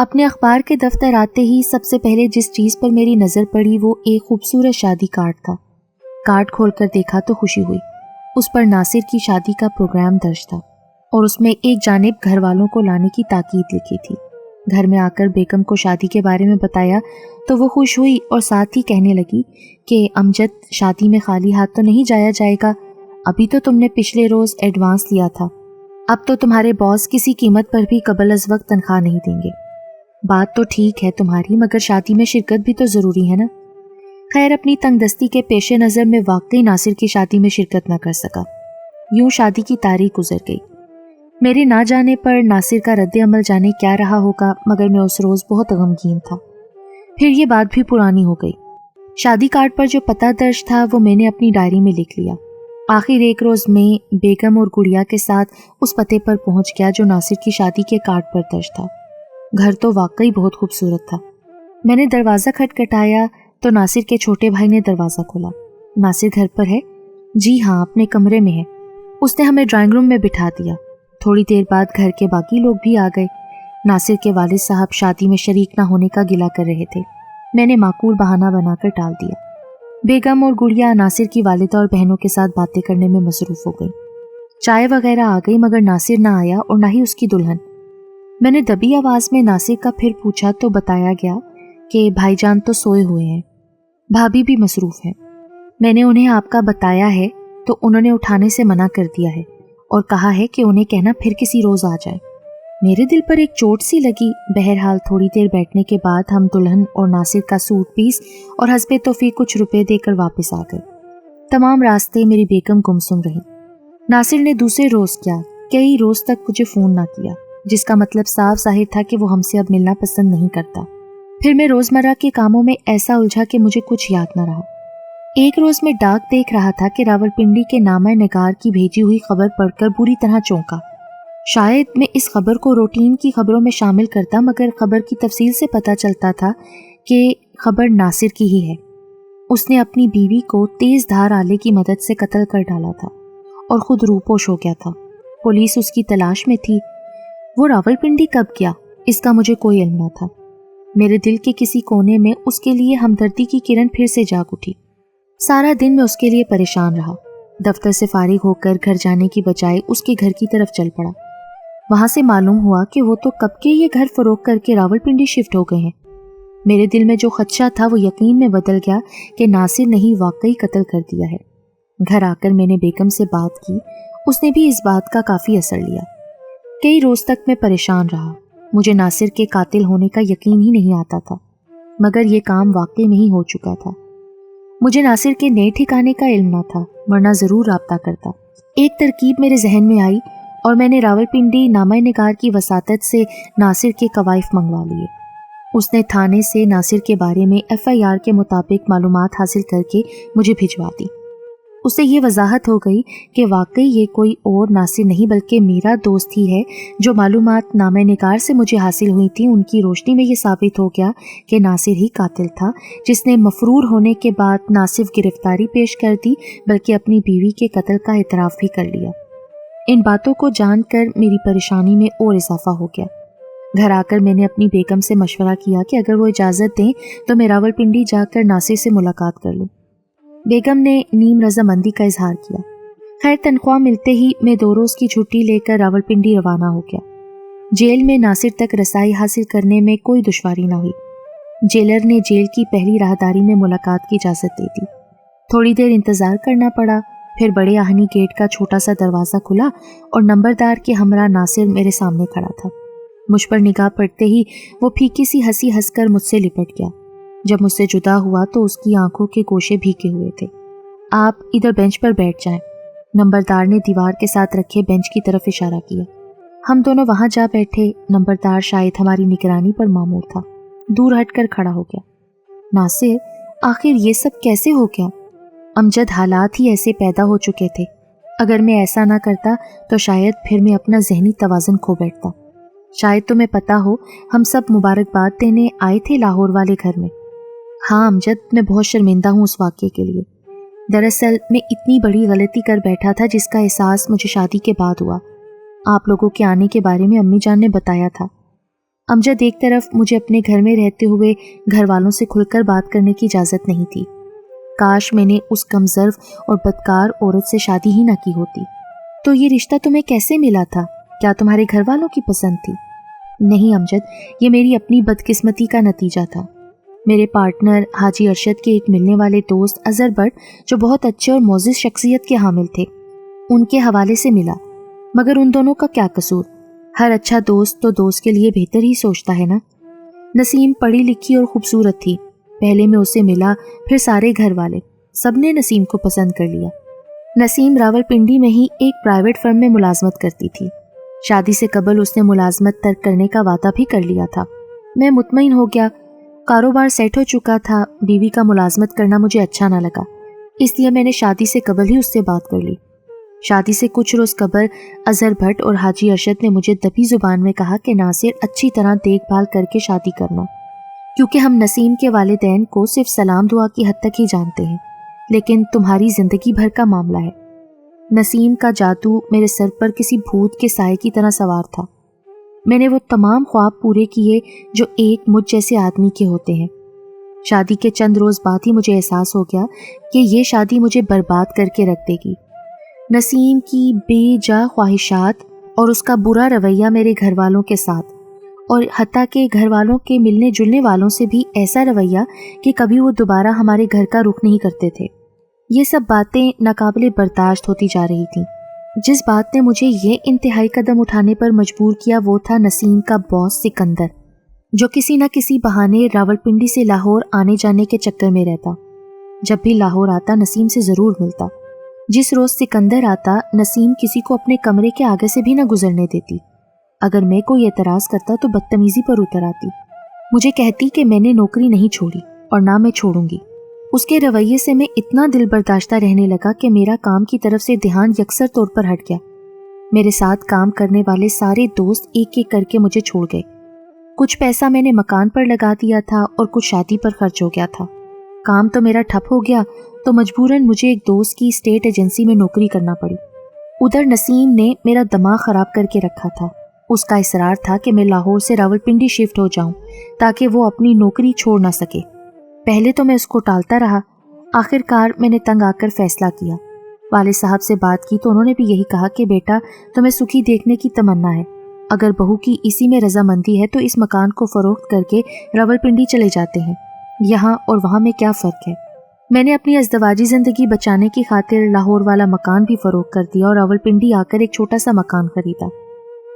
اپنے اخبار کے دفتر آتے ہی سب سے پہلے جس چیز پر میری نظر پڑی وہ ایک خوبصورت شادی کارڈ تھا۔ کارڈ کھول کر دیکھا تو خوشی ہوئی۔ اس پر ناصر کی شادی کا پروگرام درج تھا اور اس میں ایک جانب گھر والوں کو لانے کی تاکید لکھی تھی۔ گھر میں آ کر بیگم کو شادی کے بارے میں بتایا تو وہ خوش ہوئی اور ساتھ ہی کہنے لگی کہ امجد، شادی میں خالی ہاتھ تو نہیں جایا جائے گا، ابھی تو تم نے پچھلے روز ایڈوانس لیا تھا، اب تو تمہارے باس کسی قیمت پر بھی قبل از وقت تنخواہ نہیں دیں گے۔ بات تو ٹھیک ہے تمہاری، مگر شادی میں شرکت بھی تو ضروری ہے نا۔ خیر، اپنی تنگ دستی کے پیش نظر میں واقعی ناصر کی شادی میں شرکت نہ کر سکا۔ یوں شادی کی تاریخ گزر گئی۔ میرے نہ جانے پر ناصر کا رد عمل جانے کیا رہا ہوگا، مگر میں اس روز بہت غمگین تھا۔ پھر یہ بات بھی پرانی ہو گئی۔ شادی کارڈ پر جو پتہ درج تھا وہ میں نے اپنی ڈائری میں لکھ لیا۔ آخر ایک روز میں بیگم اور گڑیا کے ساتھ اس پتے پر پہنچ گیا جو ناصر کی شادی کے کارڈ پر درج تھا۔ گھر تو واقعی بہت خوبصورت تھا۔ میں نے دروازہ کھٹکھٹایا تو ناصر کے چھوٹے بھائی نے دروازہ کھولا۔ ناصر گھر پر ہے؟ جی ہاں، اپنے کمرے میں ہے۔ اس نے ہمیں ڈرائنگ روم میں بٹھا دیا۔ تھوڑی دیر بعد گھر کے باقی لوگ بھی آ گئے۔ ناصر کے والد صاحب شادی میں شریک نہ ہونے کا گلہ کر رہے تھے۔ میں نے معقول بہانہ بنا کر ٹال دیا۔ بیگم اور گڑیا ناصر کی والدہ اور بہنوں کے ساتھ باتیں کرنے میں مصروف ہو گئی۔ چائے وغیرہ آ گئی مگر ناصر نہ آیا اور نہ ہی اس کی دلہن۔ میں نے دبی آواز میں ناصر کا پھر پوچھا تو بتایا گیا کہ بھائی جان تو سوئے ہوئے ہیں، بھابھی بھی مصروف ہیں۔ میں نے انہیں آپ کا بتایا ہے تو انہوں نے اٹھانے سے منع کر دیا ہے اور کہا ہے کہ انہیں کہنا پھر کسی روز آ جائے۔ میرے دل پر ایک چوٹ سی لگی۔ بہرحال تھوڑی دیر بیٹھنے کے بعد ہم دلہن اور ناصر کا سوٹ پیس اور حسب توفیق کچھ روپے دے کر واپس آ گئے۔ تمام راستے میری بیگم گمسم رہی۔ ناصر نے دوسرے روز کئی روز تک مجھے فون نہ کیا، جس کا مطلب صاف ظاہر تھا کہ وہ ہم سے اب ملنا پسند نہیں کرتا۔ پھر میں روزمرہ کے کاموں میں ایسا الجھا کہ مجھے کچھ یاد نہ رہا۔ ایک روز میں ڈاک دیکھ رہا تھا کہ راولپنڈی کے نامہ نگار کی بھیجی ہوئی خبر پڑھ کر بری طرح چونکا۔ شاید میں اس خبر کو روٹین کی خبروں میں شامل کرتا، مگر خبر کی تفصیل سے پتہ چلتا تھا کہ خبر ناصر کی ہی ہے۔ اس نے اپنی بیوی کو تیز دھار آلے کی مدد سے قتل کر ڈالا تھا اور خود روپوش ہو گیا تھا۔ پولیس اس کی تلاش میں تھی۔ وہ راولپنڈی کب گیا اس کا مجھے کوئی علم نہ تھا۔ میرے دل کے کسی کونے میں اس کے لیے ہمدردی کی کرن پھر سے جاگ اٹھی۔ سارا دن میں اس کے لیے پریشان رہا۔ دفتر سے فارغ ہو کر گھر جانے کی بجائے اس کے گھر کی طرف چل پڑا۔ وہاں سے معلوم ہوا کہ وہ تو کب کے یہ گھر فروخت کر کے راولپنڈی شفٹ ہو گئے ہیں۔ میرے دل میں جو خدشہ تھا وہ یقین میں بدل گیا کہ ناصر نے ہی واقعی قتل کر دیا ہے۔ گھر آ کر میں نے بیگم سے بات کی۔ اس نے بھی اس بات کا کافی اثر لیا۔ کئی روز تک میں پریشان رہا۔ مجھے ناصر کے قاتل ہونے کا یقین ہی نہیں آتا تھا، مگر یہ کام واقعی میں ہی ہو چکا تھا۔ مجھے ناصر کے نئے ٹھکانے کا علم نہ تھا، ورنہ ضرور رابطہ کرتا۔ ایک ترکیب میرے ذہن میں آئی اور میں نے راولپنڈی نامہ نگار کی وساطت سے ناصر کے قوائف منگوا لیے۔ اس نے تھانے سے ناصر کے بارے میں FIR کے مطابق معلومات حاصل کر کے مجھے بھجوا دی۔ اسے یہ وضاحت ہو گئی کہ واقعی یہ کوئی اور ناصر نہیں بلکہ میرا دوست ہی ہے۔ جو معلومات نامہ نگار سے مجھے حاصل ہوئی تھیں ان کی روشنی میں یہ ثابت ہو گیا کہ ناصر ہی قاتل تھا، جس نے مفرور ہونے کے بعد نہ صرف گرفتاری پیش کر دی بلکہ اپنی بیوی کے قتل کا اعتراف بھی کر لیا۔ ان باتوں کو جان کر میری پریشانی میں اور اضافہ ہو گیا۔ گھر آ کر میں نے اپنی بیگم سے مشورہ کیا کہ اگر وہ اجازت دیں تو میں راولپنڈی جا کر ناصر سے ملاقات کر لوں۔ بیگم نے نیم رضامندی کا اظہار کیا۔ خیر، تنخواہ ملتے ہی میں 2 روز کی چھٹی لے کر راولپنڈی روانہ ہو گیا۔ جیل میں ناصر تک رسائی حاصل کرنے میں کوئی دشواری نہ ہوئی۔ جیلر نے جیل کی پہلی راہداری میں ملاقات کی اجازت دے دی۔ تھوڑی دیر انتظار کرنا پڑا، پھر بڑے آہنی گیٹ کا چھوٹا سا دروازہ کھلا اور نمبردار کے ہمراہ ناصر میرے سامنے کھڑا تھا۔ مجھ پر نگاہ پڑتے ہی وہ پھیکی سی ہنسی ہنس کر مجھ سے لپٹ گیا۔ جب مجھ سے جدا ہوا تو اس کی آنکھوں کے گوشے بھیگے ہوئے تھے۔ آپ ادھر بینچ پر بیٹھ جائیں۔ نمبردار نے دیوار کے ساتھ رکھے بینچ کی طرف اشارہ کیا۔ ہم دونوں وہاں جا بیٹھے۔ نمبردار شاید ہماری نگرانی پر مامور تھا، دور ہٹ کر کھڑا ہو گیا۔ ناصر، آخر یہ سب کیسے ہو گیا؟ امجد، حالات ہی ایسے پیدا ہو چکے تھے۔ اگر میں ایسا نہ کرتا تو شاید پھر میں اپنا ذہنی توازن کھو بیٹھتا۔ شاید تمہیں پتا ہو ہم سب مبارکباد دینے آئے تھے لاہور والے گھر میں۔ ہاں امجد، میں بہت شرمندہ ہوں اس واقعے کے لیے۔ دراصل میں اتنی بڑی غلطی کر بیٹھا تھا جس کا احساس مجھے شادی کے بعد ہوا۔ آپ لوگوں کے آنے کے بارے میں امی جان نے بتایا تھا۔ امجد ایک طرف مجھے اپنے گھر میں رہتے ہوئے گھر والوں سے کھل کر بات کرنے کی اجازت نہیں تھی۔ کاش میں نے اس کمظرف اور بدکار عورت سے شادی ہی نہ کی ہوتی۔ تو یہ رشتہ تمہیں کیسے ملا تھا؟ کیا تمہارے گھر والوں کی پسند تھی؟ نہیں امجد، یہ میری اپنی بدقسمتی کا نتیجہ تھا۔ میرے پارٹنر حاجی ارشد کے ایک ملنے والے دوست اظہر بٹ، جو بہت اچھے اور معزز شخصیت کے حامل تھے، ان کے حوالے سے ملا۔ مگر ان دونوں کا کیا قصور؟ ہر اچھا دوست تو دوست کے لیے بہتر ہی سوچتا ہے نا۔ نسیم پڑھی لکھی اور خوبصورت تھی۔ پہلے میں اسے ملا، پھر سارے گھر والے، سب نے نسیم کو پسند کر لیا۔ نسیم راولپنڈی میں ہی ایک پرائیویٹ فرم میں ملازمت کرتی تھی۔ شادی سے قبل اس نے ملازمت ترک کرنے کا وعدہ بھی کر لیا تھا۔ میں مطمئن ہو گیا، کاروبار سیٹ ہو چکا تھا، بیوی کا ملازمت کرنا مجھے اچھا نہ لگا، اس لیے میں نے شادی سے قبل ہی اس سے بات کر لی۔ شادی سے کچھ روز قبل اظہر بھٹ اور حاجی ارشد نے مجھے دبی زبان میں کہا کہ ناصر اچھی طرح دیکھ بھال کر کے شادی کرنا، کیونکہ ہم نسیم کے والدین کو صرف سلام دعا کی حد تک ہی جانتے ہیں، لیکن تمہاری زندگی بھر کا معاملہ ہے۔ نسیم کا جادو میرے سر پر کسی بھوت کے سائے کی طرح سوار تھا۔ میں نے وہ تمام خواب پورے کیے جو ایک مجھ جیسے آدمی کے ہوتے ہیں۔ شادی کے چند روز بعد ہی مجھے احساس ہو گیا کہ یہ شادی مجھے برباد کر کے رکھ دے گی۔ نسیم کی بے جا خواہشات اور اس کا برا رویہ میرے گھر والوں کے ساتھ، اور حتیٰ کہ گھر والوں کے ملنے جلنے والوں سے بھی ایسا رویہ کہ کبھی وہ دوبارہ ہمارے گھر کا رخ نہیں کرتے تھے، یہ سب باتیں ناقابل برداشت ہوتی جا رہی تھیں۔ جس بات نے مجھے یہ انتہائی قدم اٹھانے پر مجبور کیا وہ تھا نسیم کا باس سکندر، جو کسی نہ کسی بہانے راولپنڈی سے لاہور آنے جانے کے چکر میں رہتا۔ جب بھی لاہور آتا نسیم سے ضرور ملتا۔ جس روز سکندر آتا نسیم کسی کو اپنے کمرے کے آگے سے بھی نہ گزرنے دیتی۔ اگر میں کوئی اعتراض کرتا تو بدتمیزی پر اتر آتی، مجھے کہتی کہ میں نے نوکری نہیں چھوڑی اور نہ میں چھوڑوں گی۔ اس کے رویے سے میں اتنا دل برداشتہ رہنے لگا کہ میرا کام کی طرف سے دھیان یکسر طور پر ہٹ گیا۔ میرے ساتھ کام کرنے والے سارے دوست ایک ایک کر کے مجھے چھوڑ گئے۔ کچھ پیسہ میں نے مکان پر لگا دیا تھا اور کچھ شادی پر خرچ ہو گیا تھا۔ کام تو میرا ٹھپ ہو گیا تو مجبوراً مجھے ایک دوست کی اسٹیٹ ایجنسی میں نوکری کرنا پڑی۔ ادھر نسیم نے میرا دماغ خراب کر کے رکھا تھا۔ اس کا اصرار تھا کہ میں لاہور سے راولپنڈی شفٹ ہو جاؤں تاکہ وہ اپنی نوکری چھوڑ نہ سکے۔ پہلے تو میں اس کو ٹالتا رہا، آخر کار میں نے تنگ آ کر فیصلہ کیا۔ والد صاحب سے بات کی تو انہوں نے بھی یہی کہا کہ بیٹا تمہیں سکھی دیکھنے کی تمنا ہے، اگر بہو کی اسی میں رضامندی ہے تو اس مکان کو فروخت کر کے راولپنڈی چلے جاتے ہیں، یہاں اور وہاں میں کیا فرق ہے۔ میں نے اپنی ازدواجی زندگی بچانے کی خاطر لاہور والا مکان بھی فروخت کر دیا اور راولپنڈی آ کر ایک چھوٹا سا مکان خریدا،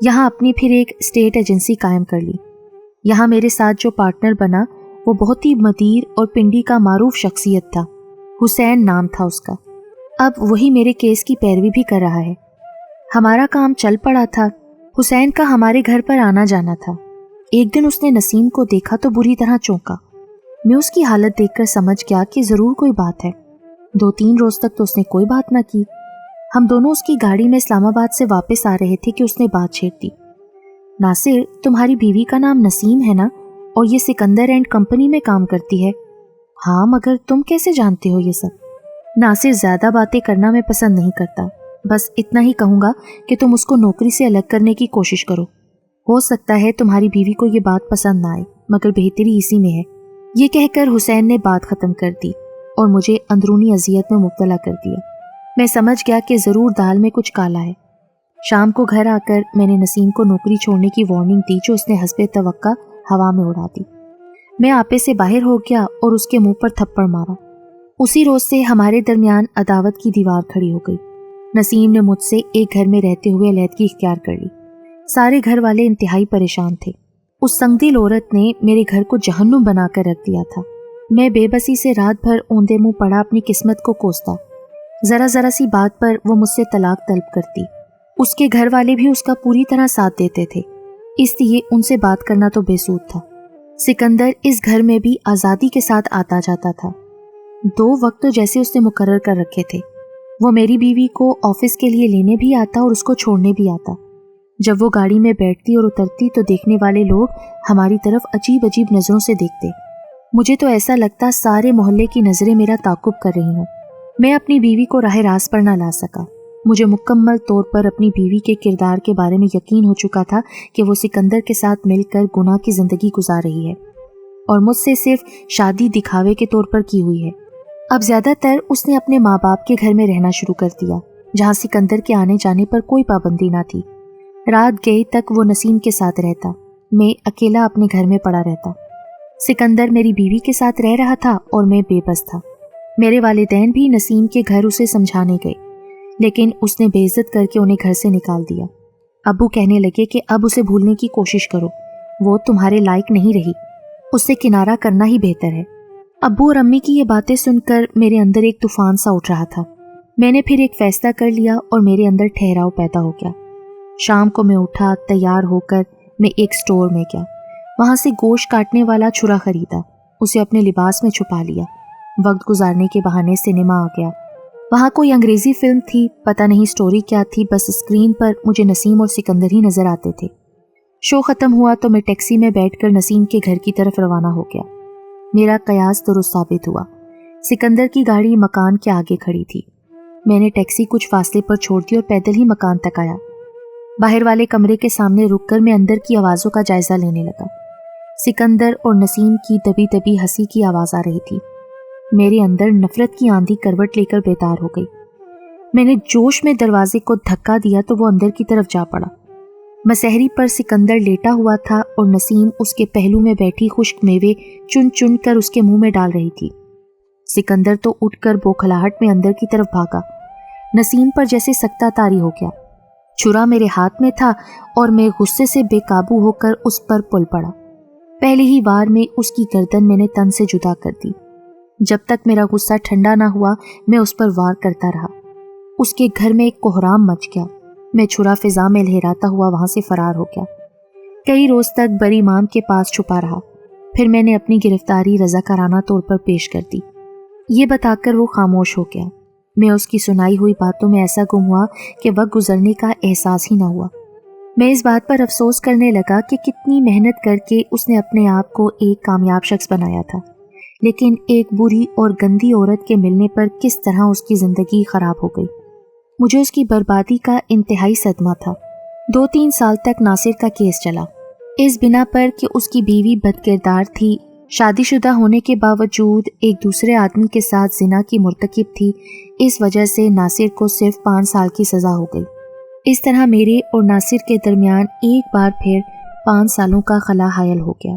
یہاں اپنی پھر ایک اسٹیٹ ایجنسی قائم کر لی۔ یہاں میرے ساتھ جو پارٹنر بنا وہ بہت ہی مدیر اور پنڈی کا معروف شخصیت تھا، حسین نام تھا اس کا۔ اب وہی میرے کیس کی پیروی بھی کر رہا ہے۔ ہمارا کام چل پڑا تھا، حسین کا ہمارے گھر پر آنا جانا تھا۔ ایک دن اس نے نسیم کو دیکھا تو بری طرح چونکا۔ میں اس کی حالت دیکھ کر سمجھ گیا کہ ضرور کوئی بات ہے۔ 2-3 روز تک تو اس نے کوئی بات نہ کی۔ ہم دونوں اس کی گاڑی میں اسلام آباد سے واپس آ رہے تھے کہ اس نے بات چھیڑ دی۔ ناصر، تمہاری بیوی کا نام نسیم ہے نا، اور یہ سکندر اینڈ کمپنی میں کام کرتی ہے؟ ہاں، مگر تم کیسے جانتے ہو یہ سب؟ ناصر، زیادہ باتیں کرنا میں پسند نہیں کرتا، بس اتنا ہی کہوں گا کہ تم اس کو نوکری سے الگ کرنے کی کوشش کرو۔ ہو سکتا ہے تمہاری بیوی کو یہ بات پسند نہ آئے، مگر بہتری اسی میں ہے۔ یہ کہہ کر حسین نے بات ختم کر دی اور مجھے اندرونی اذیت میں مبتلا کر دیا۔ میں سمجھ گیا کہ ضرور دال میں کچھ کالا ہے۔ شام کو گھر آ کر میں نے نسیم کو نوکری چھوڑنے کی وارننگ دی جو اس نے حسب توقع ہوا میں اڑا دی۔ میں آپے سے باہر ہو گیا اور اس کے منہ پر تھپڑ مارا۔ اسی روز سے ہمارے درمیان عداوت کی دیوار کھڑی ہو گئی۔ نسیم نے مجھ سے ایک گھر میں رہتے ہوئے علیحدگی اختیار کر لی۔ سارے گھر والے انتہائی پریشان تھے۔ اس سنگدل عورت نے میرے گھر کو جہنم بنا کر رکھ دیا تھا۔ میں بے بسی سے رات بھر اوندے منہ پڑا اپنی قسمت کو کوستا۔ ذرا ذرا سی بات پر وہ مجھ سے طلاق طلب کرتی۔ اس کے گھر والے بھی اس کا پوری طرح ساتھ دیتے تھے، اس لیے ان سے بات کرنا تو بے سود تھا۔ سکندر اس گھر میں بھی آزادی کے ساتھ آتا جاتا تھا۔ 2 وقت تو جیسے اس نے مقرر کر رکھے تھے۔ وہ میری بیوی کو آفس کے لیے لینے بھی آتا اور اس کو چھوڑنے بھی آتا۔ جب وہ گاڑی میں بیٹھتی اور اترتی تو دیکھنے والے لوگ ہماری طرف عجیب عجیب نظروں سے دیکھتے۔ مجھے تو ایسا لگتا سارے محلے کی نظریں میرا تعاقب کر رہی ہوں۔ میں اپنی بیوی کو راہ راست پر نہ لا سکا۔ مجھے مکمل طور پر اپنی بیوی کے کردار کے بارے میں یقین ہو چکا تھا کہ وہ سکندر کے ساتھ مل کر گناہ کی زندگی گزار رہی ہے اور مجھ سے صرف شادی دکھاوے کے طور پر کی ہوئی ہے۔ اب زیادہ تر اس نے اپنے ماں باپ کے گھر میں رہنا شروع کر دیا، جہاں سکندر کے آنے جانے پر کوئی پابندی نہ تھی۔ رات گئی تک وہ نسیم کے ساتھ رہتا، میں اکیلا اپنے گھر میں پڑا رہتا۔ سکندر میری بیوی کے ساتھ رہ رہا تھا اور میں بے بس تھا۔ میرے والدین بھی نسیم کے گھر اسے سمجھانے گئے، لیکن اس نے بے عزت کر کے انہیں گھر سے نکال دیا۔ ابو کہنے لگے کہ اب اسے بھولنے کی کوشش کرو، وہ تمہارے لائق نہیں رہی، اس سے کنارہ کرنا ہی بہتر ہے۔ ابو اور امی کی یہ باتیں سن کر میرے اندر ایک طوفان سا اٹھ رہا تھا۔ میں نے پھر ایک فیصلہ کر لیا اور میرے اندر ٹھہراؤ پیدا ہو گیا۔ شام کو میں اٹھا، تیار ہو کر میں ایک سٹور میں گیا، وہاں سے گوشت کاٹنے والا چھرا خریدا، اسے اپنے لباس میں چھپا لیا۔ وقت گزارنے کے بہانے سنیما آ گیا۔ وہاں کوئی انگریزی فلم تھی، پتہ نہیں سٹوری کیا تھی، بس اسکرین پر مجھے نسیم اور سکندر ہی نظر آتے تھے۔ شو ختم ہوا تو میں ٹیکسی میں بیٹھ کر نسیم کے گھر کی طرف روانہ ہو گیا۔ میرا قیاس درست ثابت ہوا۔ سکندر کی گاڑی مکان کے آگے کھڑی تھی۔ میں نے ٹیکسی کچھ فاصلے پر چھوڑ دی اور پیدل ہی مکان تک آیا۔ باہر والے کمرے کے سامنے رک کر میں اندر کی آوازوں کا جائزہ لینے لگا۔ سکندر اور نسیم کی دبی دبی ہنسی کی آواز آ رہی تھی۔ میرے اندر نفرت کی آندھی کروٹ لے کر بیدار ہو گئی۔ میں نے جوش میں دروازے کو دھکا دیا تو وہ اندر کی طرف جا پڑا۔ مسہری پر سکندر لیٹا ہوا تھا اور نسیم اس کے پہلو میں بیٹھی خشک میوے چن چن کر اس کے منہ میں ڈال رہی تھی۔ سکندر تو اٹھ کر بوکھلاہٹ میں اندر کی طرف بھاگا۔ نسیم پر جیسے سکتہ طاری ہو گیا۔ چھرا میرے ہاتھ میں تھا اور میں غصے سے بے قابو ہو کر اس پر پل پڑا۔ پہلے ہی وار میں اس کی گردن میں نے تن سے جدا کر دی۔ جب تک میرا غصہ ٹھنڈا نہ ہوا میں اس پر وار کرتا رہا۔ اس کے گھر میں ایک کوہرام مچ گیا۔ میں چھرا فضا میں لہراتا ہوا وہاں سے فرار ہو گیا۔ کئی روز تک بری امام کے پاس چھپا رہا، پھر میں نے اپنی گرفتاری رضاکارانہ طور پر پیش کر دی۔ یہ بتا کر وہ خاموش ہو گیا۔ میں اس کی سنائی ہوئی باتوں میں ایسا گم ہوا کہ وقت گزرنے کا احساس ہی نہ ہوا۔ میں اس بات پر افسوس کرنے لگا کہ کتنی محنت کر کے اس نے اپنے آپ کو ایک کامیاب شخص بنایا تھا، لیکن ایک بری اور گندی عورت کے ملنے پر کس طرح اس کی زندگی خراب ہو گئی۔ مجھے اس کی بربادی کا انتہائی صدمہ تھا۔ 2-3 سال تک ناصر کا کیس چلا، اس بنا پر کہ اس کی بیوی بد کردار تھی، شادی شدہ ہونے کے باوجود ایک دوسرے آدمی کے ساتھ زنا کی مرتکب تھی۔ اس وجہ سے ناصر کو صرف 5 سال کی سزا ہو گئی۔ اس طرح میرے اور ناصر کے درمیان ایک بار پھر 5 سالوں کا خلا حائل ہو گیا۔